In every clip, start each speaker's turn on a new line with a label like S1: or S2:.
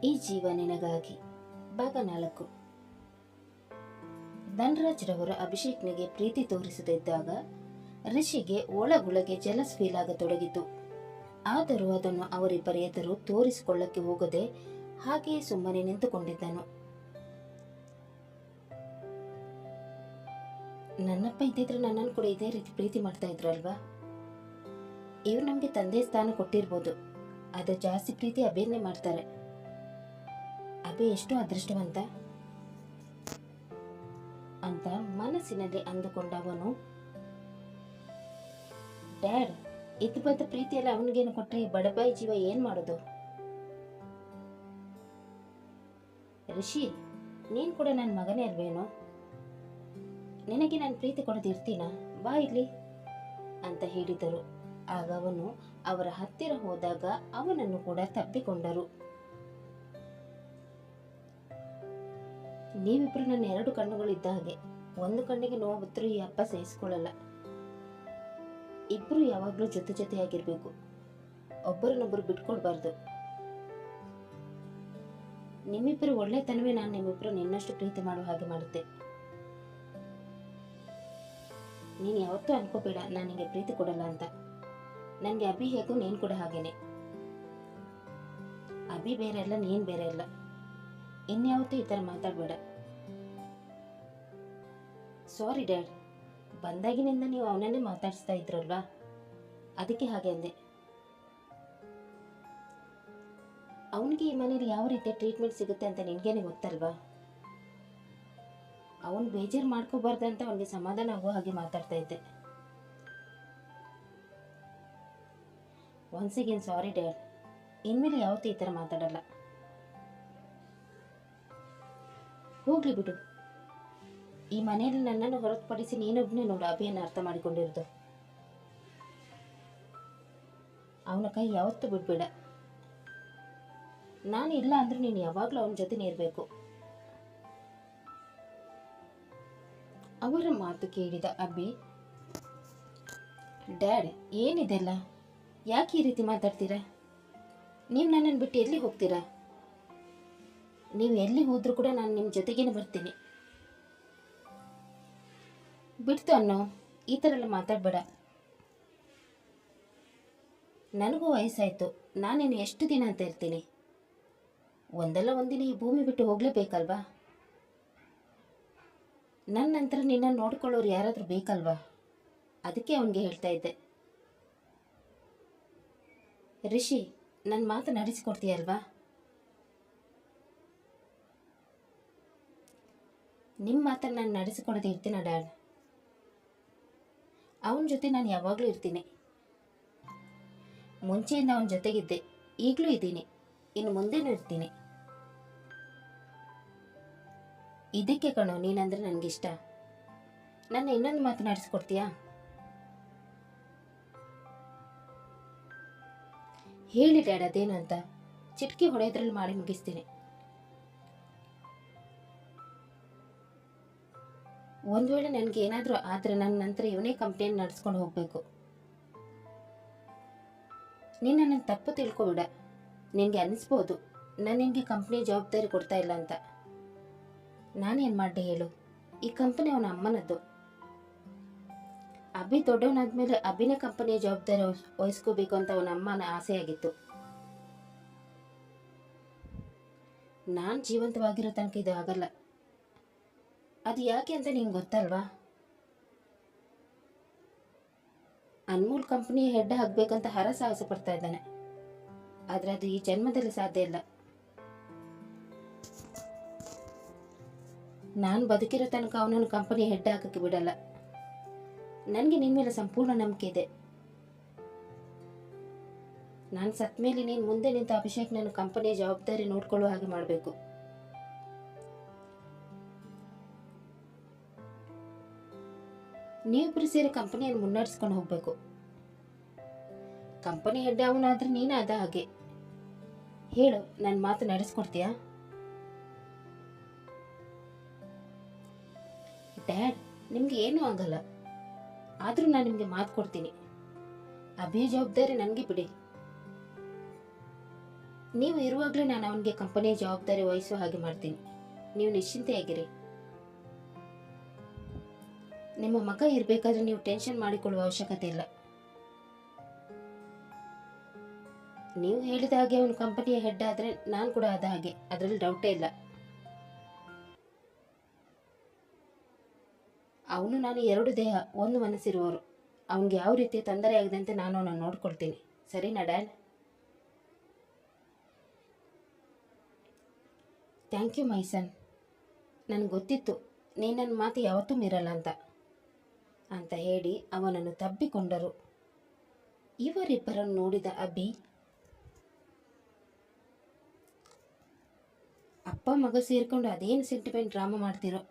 S1: ಈ ಜೀವ ನಿನಗಾಗಿ ಭಾಗ 4. ಧನರಾಜ್ ರವರ ಅಭಿಷೇಕ್ನಿಗೆ ಪ್ರೀತಿ ತೋರಿಸದಿದ್ದಾಗ ರಿಷಿಗೆ ಒಳಗೊಳಗೆ ಜಲಸ್ ಫೀಲ್ ಆಗತೊಡಗಿತು. ಆದರೂ ಅದನ್ನು ಅವರಿಬ್ಬರ ಎದುರು ತೋರಿಸಿಕೊಳ್ಳಕ್ಕೆ ಹೋಗದೆ ಹಾಗೆಯೇ ಸುಮ್ಮನೆ ನಿಂತುಕೊಂಡಿದ್ದನು. ನನ್ನಪ್ಪ ಇದ್ದಿದ್ರೆ ನನ್ನನ್ನು ಕೂಡ ಇದೇ ರೀತಿ ಪ್ರೀತಿ ಮಾಡ್ತಾ ಇದ್ರು ಅಲ್ವಾ? ಇವ್ರು ನಮಗೆ ತಂದೆ ಸ್ಥಾನ ಕೊಟ್ಟಿರ್ಬೋದು, ಅದು ಜಾಸ್ತಿ ಪ್ರೀತಿ ಅಭಿಯನ್ನೇ ಮಾಡ್ತಾರೆ. ಅಭಿ ಎಷ್ಟು ಅದೃಷ್ಟವಂತ ಅಂತ ಮನಸ್ಸಿನಲ್ಲಿ ಅಂದುಕೊಂಡವನು, ಡ್ಯಾಡ್, ಇದ್ದು ಬಂದ ಪ್ರೀತಿಯಲ್ಲ ಅವನಿಗೇನು ಕೊಟ್ರೆ ಈ ಬಡಬಾಯಿ ಜೀವ ಏನ್ ಮಾಡೋದು? ರಿಷಿ, ನೀನ್ ಕೂಡ ನನ್ನ ಮಗನೇ ಅಲ್ವೇನೋ? ನಿನಗೆ ನಾನು ಪ್ರೀತಿ ಕೊಡದಿರ್ತೀನ? ಬಾ ಇಲ್ಲಿ ಅಂತ ಹೇಳಿದರು. ಆಗ ಅವನು ಅವರ ಹತ್ತಿರ ಹೋದಾಗ ಅವನನ್ನು ಕೂಡ ತಪ್ಪಿಕೊಂಡರು. ನೀವಿಬ್ರು ನನ್ನ 2 ಕಣ್ಣುಗಳಿದ್ದ ಹಾಗೆ. ಒಂದು ಕಣ್ಣಿಗೆ ನೋವು ಈ ಅಪ್ಪ ಸಹಿಸಿಕೊಳ್ಳಲ್ಲ. ಇಬ್ರು ಯಾವಾಗ್ಲೂ ಜೊತೆಯಾಗಿರ್ಬೇಕು, ಒಬ್ಬರನ್ನೊಬ್ಬರು ಬಿಟ್ಕೊಡ್ಬಾರ್ದು. ನಿಮ್ಮಿಬ್ಬರು ಒಳ್ಳೆತನವೇ ನಾನು ನಿಮ್ಮಿಬ್ರು ನಿನ್ನಷ್ಟು ಪ್ರೀತಿ ಮಾಡುವ ಹಾಗೆ ಮಾಡುತ್ತೆ. ನೀನು ಯಾವತ್ತೂ ಅನ್ಕೋಬೇಡ ನಾನು ನಿಂಗೆ ಪ್ರೀತಿ ಕೊಡಲ್ಲ ಅಂತ. ನನಗೆ ಅಭಿ ಹೇಗೂ ನೀನು ಕೂಡ ಹಾಗೇನೆ. ಅಭಿ ಬೇರೆ ಅಲ್ಲ, ನೀನು ಬೇರೆ ಅಲ್ಲ. ಇನ್ಯಾವತ್ತೂ ಈ ಥರ ಮಾತಾಡಬೇಡ. ಸಾರಿ ಡ್ಯಾಡ್, ಬಂದಾಗಿನಿಂದ ನೀವು ಅವನನ್ನೇ ಮಾತಾಡಿಸ್ತಾ ಇದ್ರಲ್ವಾ, ಅದಕ್ಕೆ ಹಾಗೆ ಅಂದೆ. ಅವನಿಗೆ ಈ ಮನೇಲಿ ಯಾವ ರೀತಿಯ ಟ್ರೀಟ್ಮೆಂಟ್ ಸಿಗುತ್ತೆ ಅಂತ ನಿನಗೇನೆ ಗೊತ್ತಲ್ವಾ? ಅವನು ಬೇಜಾರು ಮಾಡ್ಕೋಬಾರ್ದು ಅಂತ ಅವನಿಗೆ ಸಮಾಧಾನ ಆಗೋ ಹಾಗೆ ಮಾತಾಡ್ತಾ ಇದ್ದೆ. ಒನ್ಸ್ ಅಗೇನ್ ಸಾರಿ ಡ್ಯಾಡ್, ಇನ್ಮೇಲೆ ಯಾವತ್ತೂ ಈ ಥರ ಮಾತಾಡಲ್ಲ. ಹೋಗ್ಲಿ ಬಿಡು. ಈ ಮನೆಯಲ್ಲಿ ನನ್ನನ್ನು ಹೊರತುಪಡಿಸಿ ನೀನೊಬ್ಬನೇ ನೋಡು ಅಭಿಯನ್ನು ಅರ್ಥ ಮಾಡಿಕೊಂಡಿರೋದು. ಅವನ ಕೈ ಯಾವತ್ತೂ ಬಿಡ್ಬೇಡ. ನಾನು ಇಲ್ಲ ಅಂದ್ರೂ ನೀನು ಯಾವಾಗಲೂ ಅವನ ಜೊತೆನೇ ಇರಬೇಕು. ಅವರ ಮಾತು ಕೇಳಿದ ಅಭಿ, ಡ್ಯಾಡ್, ಏನಿದೆಲ್ಲ? ಯಾಕೆ ಈ ರೀತಿ ಮಾತಾಡ್ತೀರಾ? ನೀವು ನನ್ನನ್ನು ಬಿಟ್ಟು ಎಲ್ಲಿ ಹೋಗ್ತೀರಾ? ನೀವು ಎಲ್ಲಿ ಹೋದ್ರೂ ಕೂಡ ನಾನು ನಿಮ್ಮ ಜೊತೆಗೇನೆ ಬರ್ತೀನಿ. ಬಿಡ್ತು ಅನ್ನೋ, ಈ ಥರ ಎಲ್ಲ ಮಾತಾಡಬೇಡ. ನನಗೂ ವಯಸ್ಸಾಯಿತು, ನಾನೇನು ಎಷ್ಟು ದಿನ ಅಂತ ಇರ್ತೀನಿ? ಒಂದಲ್ಲ ಒಂದಿನ ಈ ಭೂಮಿ ಬಿಟ್ಟು ಹೋಗಲೇಬೇಕಲ್ವಾ? ನನ್ನ ನಂತರ ನಿನ್ನನ್ನು ನೋಡ್ಕೊಳ್ಳೋರು ಯಾರಾದರೂ ಬೇಕಲ್ವಾ? ಅದಕ್ಕೆ ಅವನಿಗೆ ಹೇಳ್ತಾ ಇದ್ದೆ. ರಿಷಿ, ನನ್ನ ಮಾತು ನಡೆಸಿಕೊಡ್ತೀಯಲ್ವಾ? ನಿಮ್ಮ ಮಾತನ್ನು ನಾನು ನಡೆಸಿಕೊಡದೆ ಇರ್ತೀನ ಡ್ಯಾಡ್? ಅವನ ಜೊತೆ ನಾನು ಯಾವಾಗಲೂ ಇರ್ತೀನಿ. ಮುಂಚೆಯಿಂದ ಅವನ ಜೊತೆಗಿದ್ದೆ, ಈಗಲೂ ಇದ್ದೀನಿ, ಇನ್ನು ಮುಂದೆನೂ ಇರ್ತೀನಿ. ಇದಕ್ಕೆ ಕಣೋ ನೀನಂದ್ರೆ ನನಗಿಷ್ಟ. ನನ್ನ ಇನ್ನೊಂದು ಮಾತು ನಡೆಸ್ಕೊಡ್ತೀಯಾ? ಹೇಳಿ ಡ್ಯಾಡ್, ಅದೇನು ಅಂತ. ಚಿಟಕಿ ಹೊಡೆಯೋದ್ರಲ್ಲಿ ಮಾಡಿ ಮುಗಿಸ್ತೀನಿ. ಒಂದು ವೇಳೆ ನನಗೆ ಏನಾದರೂ ಆದರೆ ನನ್ನ ನಂತರ ಇವನೇ ಕಂಪ್ನಿಯನ್ನು ನಡೆಸ್ಕೊಂಡು ಹೋಗಬೇಕು. ನೀನು ನನ್ನ ತಪ್ಪು ತಿಳ್ಕೊಬೇಡ. ನಿನಗೆ ಅನ್ನಿಸ್ಬೋದು ನಾನು ನಿನಗೆ ಕಂಪ್ನಿ ಜವಾಬ್ದಾರಿ ಕೊಡ್ತಾ ಇಲ್ಲ ಅಂತ. ನಾನೇನು ಮಾಡಿದೆ ಹೇಳು? ಈ ಕಂಪನಿ ಅವನ ಅಮ್ಮನದ್ದು. ಅಭಿ ದೊಡ್ಡವನಾದ್ಮೇಲೆ ಅಭಿನೇ ಕಂಪನಿಯ ಜವಾಬ್ದಾರಿ ವಹಿಸ್ಕೋಬೇಕು ಅಂತ ಅವನ ಅಮ್ಮನ ಆಸೆಯಾಗಿತ್ತು. ನಾನು ಜೀವಂತವಾಗಿರೋ ತನಕ ಇದು ಆಗಲ್ಲ. ಅದು ಯಾಕೆ ಅಂತ ನಿಂಗೆ ಗೊತ್ತಲ್ವಾ? ಅನ್ಮೋಲ್ ಕಂಪನಿಯ ಹೆಡ್ ಆಗಬೇಕಂತ ಹರಸಾಹಸ ಪಡ್ತಾ ಇದ್ದಾನೆ. ಆದರೆ ಅದು ಈ ಜನ್ಮದಲ್ಲಿ ಸಾಧ್ಯ ಇಲ್ಲ. ನಾನು ಬದುಕಿರೋ ತನಕ ಅವನನ್ನು ಕಂಪನಿಯ ಹೆಡ್ ಹಾಕಕ್ಕೆ ಬಿಡಲ್ಲ. ನನಗೆ ನಿನ್ನ ಮೇಲೆ ಸಂಪೂರ್ಣ ನಂಬಿಕೆ ಇದೆ. ನಾನು ಸತ್ತ ಮೇಲೆ ನೀನು ಮುಂದೆ ನಿಂತ ಅಭಿಷೇಕ್ ನನ್ನ ಕಂಪನಿಯ ಜವಾಬ್ದಾರಿ ನೋಡ್ಕೊಳ್ಳೋ ಹಾಗೆ ಮಾಡಬೇಕು. ನೀವಿಬ್ಬರು ಸೇರಿ ಕಂಪನಿಯನ್ನು ಮುನ್ನಡೆಸ್ಕೊಂಡು ಹೋಗ್ಬೇಕು. ಕಂಪನಿ ಹೆಡ್ ಅವನಾದ್ರೆ ನೀನಾದ ಹಾಗೆ. ಹೇಳು, ನನ್ನ ಮಾತು ನಡೆಸ್ಕೊಡ್ತೀಯಾ? ಡ್ಯಾಡ್, ನಿಮ್ಗೆ ಏನೂ ಆಗಲ್ಲ. ಆದರೂ ನಾನು ನಿಮಗೆ ಮಾತು ಕೊಡ್ತೀನಿ. ಅಭಿ ಜವಾಬ್ದಾರಿ ನನಗೆ ಬಿಡಿ. ನೀವು ಇರುವಾಗಲೇ ನಾನು ಅವನಿಗೆ ಕಂಪನಿಯ ಜವಾಬ್ದಾರಿ ವಹಿಸುವ ಹಾಗೆ ಮಾಡ್ತೀನಿ. ನೀವು ನಿಶ್ಚಿಂತೆಯಾಗಿರಿ. ನಿಮ್ಮ ಮಗ ಇರಬೇಕಾದ್ರೆ ನೀವು ಟೆನ್ಷನ್ ಮಾಡಿಕೊಳ್ಳುವ ಅವಶ್ಯಕತೆ ಇಲ್ಲ. ನೀವು ಹೇಳಿದ ಹಾಗೆ ಅವನು ಕಂಪನಿಯ ಹೆಡ್ ಆದರೆ ನಾನು ಕೂಡ ಆದ ಹಾಗೆ, ಅದರಲ್ಲಿ ಡೌಟೇ ಇಲ್ಲ. ಅವನು ನಾನು ಎರಡು ದೇಹ ಒಂದು ಮನಸ್ಸಿರುವವರು. ಅವನಿಗೆ ಯಾವ ರೀತಿ ತೊಂದರೆ ಆಗದಂತೆ ನಾನು ಅವನನ್ನು ನೋಡ್ಕೊಳ್ತೀನಿ. ಸರಿನಾ ಡ್ಯಾಡ್? ಥ್ಯಾಂಕ್ ಯು ಮೈ ಸನ್. ನನಗೆ ಗೊತ್ತಿತ್ತು ನೀನು ನನ್ನ ಮಾತು ಯಾವತ್ತೂ ಮೀರಲ್ಲ ಅಂತ ಹೇಳಿ ಅವನನ್ನು ತಬ್ಬಿಕೊಂಡರು. ಇವರಿಬ್ಬರನ್ನು ನೋಡಿದ ಅಭಿ, ಅಪ್ಪ ಮಗ ಸೇರಿಕೊಂಡು ಅದೇನು ಸೆಂಟಿಮೆಂಟ್ ಡ್ರಾಮಾ ಮಾಡ್ತಿರೋ,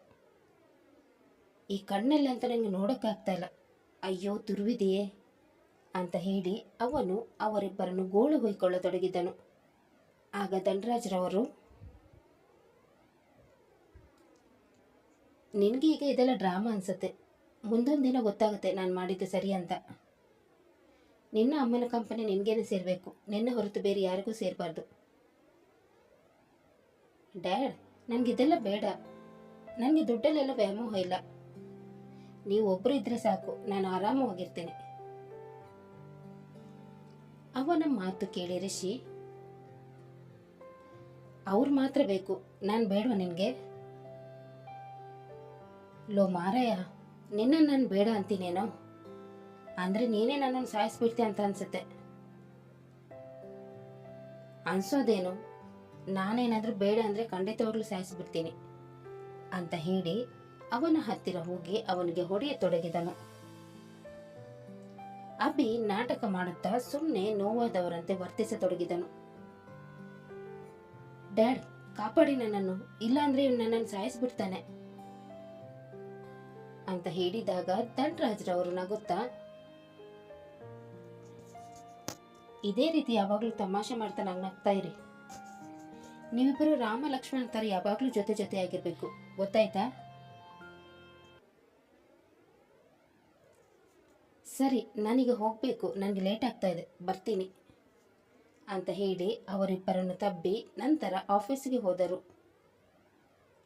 S1: ಈ ಕಣ್ಣಲ್ಲಿ ಅಂತ ನನಗೆ ನೋಡೋಕ್ಕಾಗ್ತಾ ಇಲ್ಲ, ಅಯ್ಯೋ ತುರುವಿದೆಯೇ ಅಂತ ಹೇಳಿ ಅವನು ಅವರಿಬ್ಬರನ್ನು ಗೋಳು ಹೊಯ್ಕೊಳ್ಳತೊಡಗಿದ್ದನು. ಆಗ ಧನರಾಜ್ರವರು, ನಿನಗೆ ಈಗ ಇದೆಲ್ಲ ಡ್ರಾಮಾ ಅನಿಸುತ್ತೆ, ಮುಂದೊಂದು ದಿನ ಗೊತ್ತಾಗುತ್ತೆ ನಾನು ಮಾಡಿದ್ದು ಸರಿ ಅಂತ. ನಿನ್ನ ಅಮ್ಮನ ಕಂಪನಿ ನಿನಗೇನೆ ಸೇರಬೇಕು, ನಿನ್ನ ಹೊರತು ಬೇರೆ ಯಾರಿಗೂ ಸೇರಬಾರ್ದು. ಡ್ಯಾಡ್, ನನಗಿದೆಲ್ಲ ಬೇಡ. ನನಗೆ ದುಡ್ಡಲ್ಲೆಲ್ಲ ವ್ಯಾಮೋಹ ಇಲ್ಲ. ನೀವು ಒಬ್ಬರು ಇದ್ರೆ ಸಾಕು, ನಾನು ಆರಾಮವಾಗಿರ್ತೇನೆ. ಅವನ ಮಾತು ಕೇಳಿ ರಿಷಿ, ಅವ್ರು ಮಾತ್ರ ಬೇಕು, ನಾನು ಬೇಡವಾ ನಿನಗೆ? ಲೋ ಮಾರಾಯ, ನಿನ್ನನ್ನು ನಾನು ಬೇಡ ಅಂತೀನೇನೋ? ಅಂದರೆ ನೀನೇ ನನ್ನನ್ನು ಸಾಯಿಸ್ಬಿಡ್ತೀಯ ಅಂತ ಅನ್ಸುತ್ತೆ. ಅನ್ಸೋದೇನು, ನಾನೇನಾದರೂ ಬೇಡ ಅಂದರೆ ಖಂಡಿತವಾಗ್ಲೂ ಸಾಯಿಸ್ಬಿಡ್ತೀನಿ ಅಂತ ಹೇಳಿ ಅವನ ಹತ್ತಿರ ಹೋಗಿ ಅವನಿಗೆ ಹೊಡೆಯತೊಡಗಿದನು. ಅಭಿ ನಾಟಕ ಮಾಡುತ್ತಾ ಸುಮ್ಮನೆ ನೋವಾದವರಂತೆ ವರ್ತಿಸತೊಡಗಿದನು. ಡ್ಯಾಡ್, ಕಾಪಾಡಿ ನನ್ನನ್ನು, ಇಲ್ಲಾಂದ್ರೆ ಇವ್ನು ನನ್ನನ್ನು ಸಾಯಿಸ್ಬಿಡ್ತಾನೆ ಅಂತ ಹೇಳಿದಾಗ ಧನರಾಜ್ರವರು ನಗುತ್ತಾ, ಇದೇ ರೀತಿ ಯಾವಾಗಲೂ ತಮಾಷೆ ಮಾಡ್ತಾ ನಗ್ತಾ ಇರಿ. ನೀವಿಬ್ಬರು ರಾಮ ಲಕ್ಷ್ಮಣ ತರ ಯಾವಾಗಲೂ ಜೊತೆ ಜೊತೆಯಾಗಿರ್ಬೇಕು, ಗೊತ್ತಾಯ್ತಾ? ಸರಿ, ನಾನೀಗ ಹೋಗಬೇಕು, ನನಗೆ ಲೇಟ್ ಆಗ್ತಾ ಇದೆ, ಬರ್ತೀನಿ ಅಂತ ಹೇಳಿ ಅವರಿಬ್ಬರನ್ನು ತಬ್ಬಿ ನಂತರ ಆಫೀಸಿಗೆ ಹೋದರು.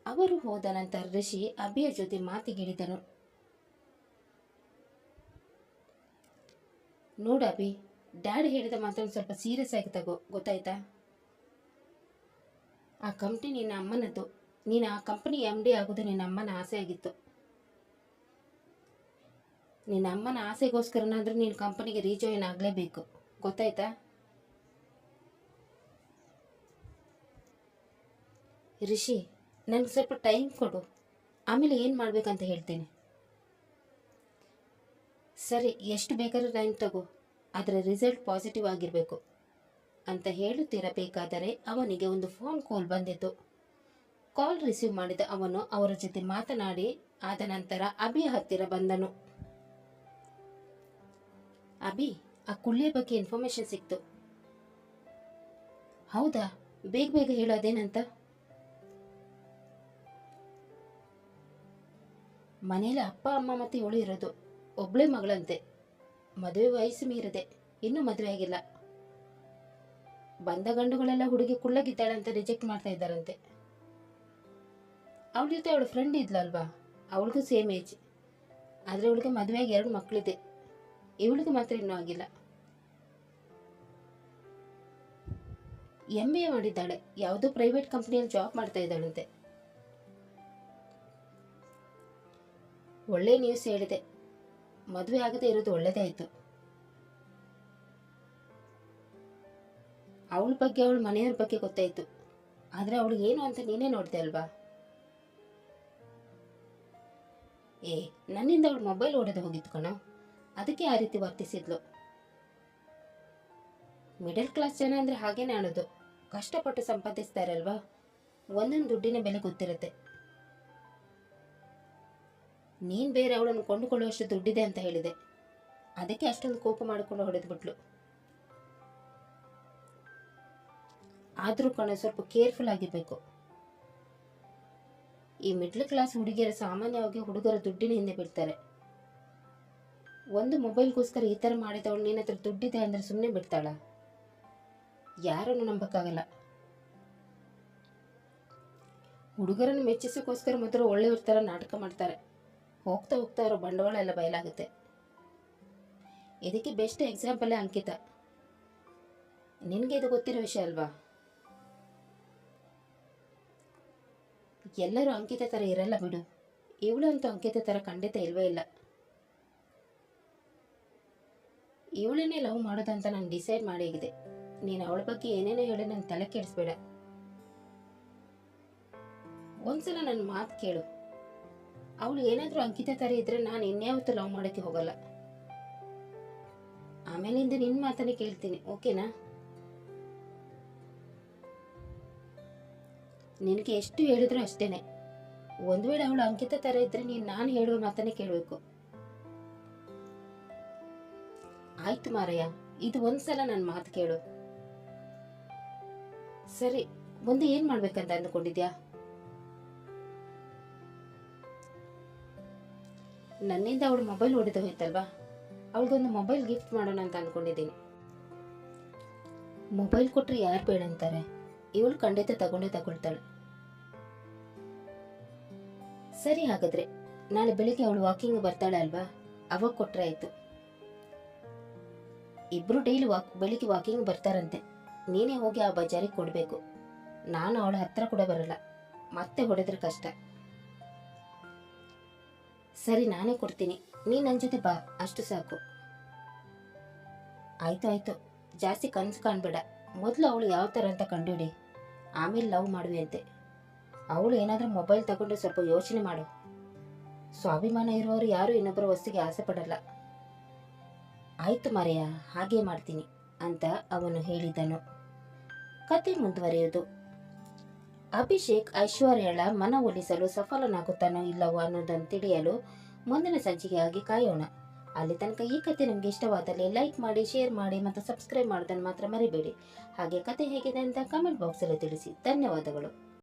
S1: ಅವರು ಹೋದ ನಂತರ ರಿಷಿ ಅಭಿಯ ಜೊತೆ ಮಾತಿಗಿಳಿದನು. ನೋಡು ಅಭಿ, ಡ್ಯಾಡ್ ಹೇಳಿದ ಮಾತನ್ನು ಸ್ವಲ್ಪ ಸೀರಿಯಸ್ ಆಗಿ ತಗೋ, ಗೊತ್ತಾಯ್ತಾ? ಆ ಕಂಪ್ನಿ ನಿನ್ನ ಅಮ್ಮನದ್ದು. ನೀನು ಆ ಕಂಪ್ನಿ MD ಆಗೋದು ನಿನ್ನ ಅಮ್ಮನ ಆಸೆ ಆಗಿತ್ತು. ನಿನ್ನ ಅಮ್ಮನ ಆಸೆಗೋಸ್ಕರನಾದರೂ ನೀನು ಕಂಪನಿಗೆ ರೀಜಾಯಿನ್ ಆಗಲೇಬೇಕು, ಗೊತ್ತಾಯ್ತಾ? ರಿಷಿ, ನನಗೆ ಸ್ವಲ್ಪ ಟೈಮ್ ಕೊಡು, ಆಮೇಲೆ ಏನು ಮಾಡಬೇಕಂತ ಹೇಳ್ತೇನೆ. ಸರಿ, ಎಷ್ಟು ಬೇಕಾದ್ರೂ ಟೈಮ್ ತಗೋ, ಅದರ ರಿಸಲ್ಟ್ ಪಾಸಿಟಿವ್ ಆಗಿರಬೇಕು ಅಂತ ಹೇಳುತ್ತಿರಬೇಕಾದರೆ ಅವನಿಗೆ ಒಂದು ಫೋನ್ ಕಾಲ್ ಬಂದಿತು. ಕಾಲ್ ರಿಸೀವ್ ಮಾಡಿದ ಅವನು ಅವರ ಜೊತೆ ಮಾತನಾಡಿ ಆದ ನಂತರ ಅಭಿಯ ಹತ್ತಿರ ಬಂದನು. ಅಭಿ, ಆ ಕುಳ್ಳಿಯ ಬಗ್ಗೆ ಇನ್ಫಾರ್ಮೇಶನ್ ಸಿಕ್ತು. ಹೌದಾ, ಬೇಗ ಬೇಗ ಹೇಳು, ಅದೇನಂತ? ಮನೇಲಿ ಅಪ್ಪ ಅಮ್ಮ ಮತ್ತೆ ಇವಳು ಇರೋದು, ಒಬ್ಳೇ ಮಗಳಂತೆ, ಮದುವೆ ವಯಸ್ಸು ಮೀರಿದೆ, ಇನ್ನೂ ಮದುವೆ ಆಗಿಲ್ಲ. ಬಂದ ಗಂಡುಗಳೆಲ್ಲ ಹುಡುಗಿ ಕುಳ್ಳಗಿದ್ದಾಳೆ ಅಂತ ರಿಜೆಕ್ಟ್ ಮಾಡ್ತಾ ಇದ್ದಾರಂತೆ. ಅವಳ ಜೊತೆ ಅವಳ ಫ್ರೆಂಡ್ ಇದ್ಲಲ್ವಾ, ಅವಳಿಗೂ ಸೇಮ್ ಏಜ್, ಆದರೆ ಅವಳಿಗೆ ಮದುವೆಯಾಗಿ 2 ಮಕ್ಕಳಿದೆ, ಇವಳಿಗೆ ಮಾತ್ರ ಇನ್ನೂ ಆಗಿಲ್ಲ. MBA ಮಾಡಿದ್ದಾಳೆ, ಯಾವುದೋ ಪ್ರೈವೇಟ್ ಕಂಪ್ನಿಯಲ್ಲಿ ಜಾಬ್ ಮಾಡ್ತಾ ಇದ್ದಾಳಂತೆ. ಒಳ್ಳೆ ನ್ಯೂಸ್ ಹೇಳಿದೆ, ಮದುವೆ ಆಗದೆ ಇರೋದು ಒಳ್ಳೆದೇ ಆಯಿತು. ಅವಳ ಬಗ್ಗೆ ಅವಳ ಮನೆಯವ್ರ ಬಗ್ಗೆ ಗೊತ್ತಾಯಿತು, ಆದರೆ ಅವಳಿಗೆ ಏನು ಅಂತ ನೀನೇ ನೋಡಿದೆ ಅಲ್ವಾ? ನನ್ನಿಂದ ಅವಳು ಮೊಬೈಲ್ ಹೊಡೆದು ಹೋಗಿತ್ತು ಕಣೋ, ಅದಕ್ಕೆ ಆ ರೀತಿ ವರ್ತಿಸಿದ್ಲು. ಮಿಡಲ್ ಕ್ಲಾಸ್ ಜನ ಅಂದರೆ ಹಾಗೇನೆ ಆಡೋದು, ಕಷ್ಟಪಟ್ಟು ಸಂಪಾದಿಸ್ತಾರಲ್ವಾ, ಒಂದೊಂದು ದುಡ್ಡಿನ ಬೆಲೆ ಗೊತ್ತಿರುತ್ತೆ. ನೀನು ಬೇರೆ ಅವಳನ್ನು ಕೊಂಡುಕೊಳ್ಳುವಷ್ಟು ದುಡ್ಡಿದೆ ಅಂತ ಹೇಳಿದೆ, ಅದಕ್ಕೆ ಅಷ್ಟೊಂದು ಕೋಪ ಮಾಡಿಕೊಂಡು ಹೊಡೆದ್ಬಿಟ್ಲು. ಆದರೂ ಕಣ, ಸ್ವಲ್ಪ ಕೇರ್ಫುಲ್ ಆಗಿರಬೇಕು. ಈ ಮಿಡ್ಲ್ ಕ್ಲಾಸ್ ಹುಡುಗಿಯರು ಸಾಮಾನ್ಯವಾಗಿ ಹುಡುಗರ ದುಡ್ಡಿನ ಹಿಂದೆ ಬಿಡ್ತಾರೆ. ಒಂದು ಮೊಬೈಲ್ಗೋಸ್ಕರ ಈ ಥರ ಮಾಡಿದವಳು ನಿನ್ನ ಹತ್ರ ದುಡ್ಡಿದೆ ಅಂದರೆ ಸುಮ್ಮನೆ ಬಿಡ್ತಾಳ? ಯಾರನ್ನು ನಂಬಕ್ಕಾಗಲ್ಲ. ಹುಡುಗರನ್ನು ಮೆಚ್ಚಿಸೋಕ್ಕೋಸ್ಕರ ಮೊದಲು ಒಳ್ಳೆಯವ್ರ ಥರ ನಾಟಕ ಮಾಡ್ತಾರೆ. ಹೋಗ್ತಾ ಹೋಗ್ತಾ ಅವರ ಬಂಡವಾಳ ಎಲ್ಲ ಬಯಲಾಗುತ್ತೆ. ಇದಕ್ಕೆ ಬೆಸ್ಟ್ ಎಕ್ಸಾಂಪಲೇ ಅಂಕಿತಾ. ನಿನಗೆ ಇದು ಗೊತ್ತಿರೋ ವಿಷಯ ಅಲ್ವಾ? ಎಲ್ಲರೂ ಅಂಕಿತ ಥರ ಇರಲ್ಲ ಬಿಡು. ಇವಳು ಅಂತೂ ಅಂಕಿತ ಥರ ಖಂಡಿತ ಇಲ್ವೇ ಇಲ್ಲ. ಇವಳನ್ನೇ ಲವ್ ಮಾಡೋದಂತ ನಾನು ಡಿಸೈಡ್ ಮಾಡಿಗಿದೆ. ನೀನು ಅವಳ ಬಗ್ಗೆ ಏನೇನೋ ಹೇಳಿ ನನ್ನ ತಲೆ ಕೆಡಿಸ್ಬೇಡ. ಒಂದ್ಸಲ ನನ್ನ ಮಾತು ಕೇಳು. ಅವಳು ಏನಾದರೂ ಅಂಕಿತ ಥರ ಇದ್ರೆ ನಾನು ಇನ್ಯಾವತ್ತೂ ಲವ್ ಮಾಡೋಕ್ಕೆ ಹೋಗಲ್ಲ. ಆಮೇಲಿಂದ ನಿನ್ನ ಮಾತನ್ನೇ ಕೇಳ್ತೀನಿ, ಓಕೆನಾ? ನಿನಗೆ ಎಷ್ಟು ಹೇಳಿದ್ರು ಅಷ್ಟೇನೆ. ಒಂದು ವೇಳೆ ಅವಳು ಅಂಕಿತ ಥರ ಇದ್ರೆ ನೀನು ನಾನು ಹೇಳುವ ಮಾತನ್ನೇ ಕೇಳಬೇಕು. ಆಯ್ತು ಮಾರಯ್ಯ, ಇದು ಒಂದ್ಸಲ ನನ್ನ ಮಾತು ಕೇಳು. ಸರಿ, ಮುಂದೆ ಏನು ಮಾಡ್ಬೇಕಂತ ಅಂದ್ಕೊಂಡಿದ್ಯಾ? ನನ್ನಿಂದ ಅವಳು ಮೊಬೈಲ್ ಹೊಡೆದು ಹೋಯ್ತಲ್ವಾ, ಅವಳಿಗೊಂದು ಮೊಬೈಲ್ ಗಿಫ್ಟ್ ಮಾಡೋಣ ಅಂತ ಅಂದ್ಕೊಂಡಿದ್ದೀನಿ. ಮೊಬೈಲ್ ಕೊಟ್ಟರೆ ಯಾರು ಬೇಡ ಅಂತಾರೆ? ಇವಳು ಖಂಡಿತ ತಗೊಳ್ತಾಳೆ. ಸರಿ, ಹಾಗಾದ್ರೆ ನಾಳೆ ಬೆಳಿಗ್ಗೆ ಅವಳು ವಾಕಿಂಗ್ ಬರ್ತಾಳೆ ಅಲ್ವಾ, ಅವಾಗ ಕೊಟ್ಟರೆ ಆಯ್ತು. ಇಬ್ರು ಡೈಲಿ ಬೆಳಿಗ್ಗೆ ವಾಕಿಂಗ್ ಬರ್ತಾರಂತೆ. ನೀನೇ ಹೋಗಿ ಆ ಬಜಾರಿಗೆ ಕೊಡಬೇಕು. ನಾನು ಅವಳ ಹತ್ರ ಕೂಡ ಬರಲ್ಲ, ಮತ್ತೆ ಹೊಡೆದ್ರೆ ಕಷ್ಟ. ಸರಿ, ನಾನೇ ಕೊಡ್ತೀನಿ. ನೀನು ನನ್ನ ಜೊತೆ ಬಾ, ಅಷ್ಟು ಸಾಕು. ಆಯ್ತು, ಜಾಸ್ತಿ ಕನಸು ಕಾಣಬೇಡ. ಮೊದಲು ಅವಳು ಯಾವ ಥರ ಅಂತ ಕಂಡುಹಿಡಿ, ಆಮೇಲೆ ಲವ್ ಮಾಡುವೆ ಅಂತೆ. ಅವಳು ಏನಾದರೂ ಮೊಬೈಲ್ ತಗೊಂಡು ಸ್ವಲ್ಪ ಯೋಚನೆ ಮಾಡು. ಸ್ವಾಭಿಮಾನ ಇರುವವರು ಯಾರು ಇನ್ನೊಬ್ಬರ ವಸ್ತುಗೆ ಆಸೆ ಪಡಲ್ಲ. ಆಯ್ತು ಮಾರಯ್ಯ, ಹಾಗೇ ಮಾಡ್ತೀನಿ ಅಂತ ಅವನು ಹೇಳಿದನು. ಕತೆ ಮುಂದುವರಿಯುವುದು. ಅಭಿಷೇಕ್ ಐಶ್ವರ್ಯಳ ಮನವೊಲಿಸಲು ಸಫಲನಾಗುತ್ತಾನೋ ಇಲ್ಲವೋ ಅನ್ನೋದನ್ನು ತಿಳಿಯಲು ಮುಂದಿನ ಸಂಚಿಕೆಯಾಗಿ ಕಾಯೋಣ. ಅಲ್ಲಿ ತನಕ ಈ ಕತೆ ನಿಮಗೆ ಇಷ್ಟವಾದಲ್ಲಿ ಲೈಕ್ ಮಾಡಿ, ಶೇರ್ ಮಾಡಿ ಮತ್ತು ಸಬ್ಸ್ಕ್ರೈಬ್ ಮಾಡೋದನ್ನು ಮಾತ್ರ ಮರಿಬೇಡಿ. ಹಾಗೆ ಕತೆ ಹೇಗಿದೆ ಅಂತ ಕಮೆಂಟ್ ಬಾಕ್ಸಲ್ಲಿ ತಿಳಿಸಿ. ಧನ್ಯವಾದಗಳು.